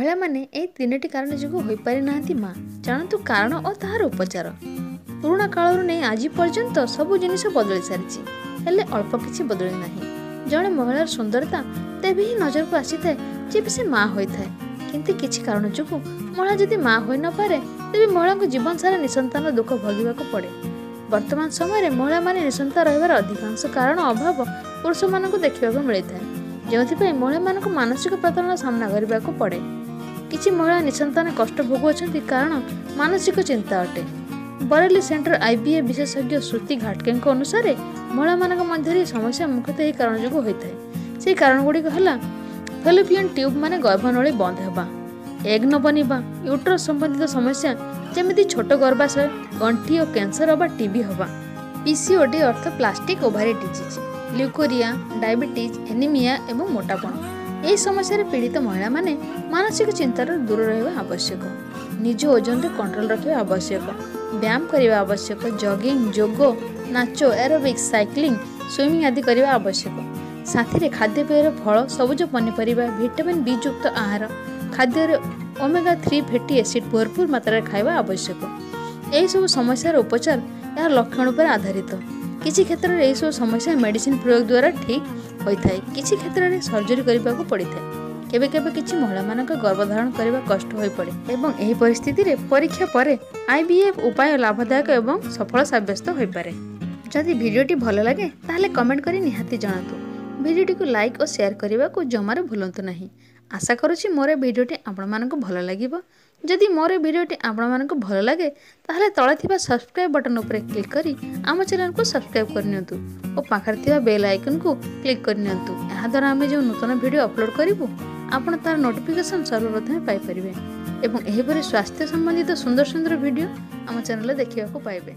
महिला माने ए तीनोटी कारण जो हो पारि नांती माँ जानतु कारण और ताहार उपचार। पुराणा कालरू नहीं आज पर्यंत सब जिनिस बदली सारी हेले अल्प किछि बदली नाही। जड़े महिलार सुंदरता तेबे ही नजर को आसी थाए जब से माँ होता है। किंतु किछि कारण जो महिला जदि माँ हो न पारे तेबे महिला को जीवन सारा निसंतान दुख भोगिबाक पड़े। वर्तमान समय महिला माने निसंतान रहिबार अधिकांश कारण अभाव पुरुष मानक देखा मिलता है, जो महिला मानक मानसिक प्रताड़ना सामना करने को पड़े। किछि महिला निसंतान कष्ट भोगुछंती कारण मानसिक चिंता अटे। बरेली सेंटर आईबीए विशेषज्ञ श्रुति घाटके अनुसार महिला मानक मध्य समस्या मुख्यतः यही कारण जो होता है। से कारण गुड़िक है फेलोपियन ट्यूब माने गर्भनली बंद होगा, एग न बनवा, यूट्रस संबंधित समस्या जमी छोट गर्भाशय, गंठी और कैंसर अबा टीबी हवा, पीसीओडी अर्थ प्लास्टिक ओभारी डिजीज, ल्यूकोरिया, डायबिटीज, एनीमिया एवं मोटापण। यही समस्या पीड़ित महिला माने मानसिक चिंतार दूर रहा आवश्यक, निज ओजन रे कंट्रोल रखा आवश्यक, व्यायाम करने आवश्यक, जॉगिंग, जोग, नाच, एरोबिक्स, साइक्लिंग, स्विमिंग आदि करने आवश्यक। साथी रे खाद्यपेय फल, सबुज पनीपरिया, विटामिन बी युक्त आहार, खाद्य ओमेगा 3 फैटी एसिड भरपूर मात्रा खाଇବା आवश्यक। यही सब समस्यार उपचार यार लक्षण पर आधारित। किसी क्षेत्र में यही सब समस्या मेडिसिन प्रयोग द्वारा ठीक होता है, किसी क्षेत्र में सर्जरी करने को पड़ता है। केबे केबे किछि महिला मानक गर्भधारण करने कष्ट हो पड़े एवं एही परिस्थिति रे परीक्षा पर आईवीएफ उपाय लाभदायक एवं सफल साब्यस्त हो पारे। जदि वीडियोटी भल लगे ताहले कमेंट करी निहाती जणातु। वीडियोटी को लाइक और शेयर करने को जमार भूलंतु नहीं। आशा करुछि मोर वीडियोटी आपण मानक भल लागिबो। जदि मोर वीडियोटी आपण मानक भल लगे ताहले तळे थिबा सब्सक्राइब बटन उपरे क्लिक करी आम चैनल को सब्सक्राइब करनियंतु और पाखरे थिबा बेल आइकन को क्लिक करनियंतु। एहा द्वारा आमे जो नूतन वीडियो अपलोड करिवु आपण तार नोटिफिकेशन सर्वप्रथमे पाई परिबे एवं एहिपरि स्वास्थ्य संबंधित सुंदर सुंदर वीडियो आम चैनल देखिबा को पाइबे।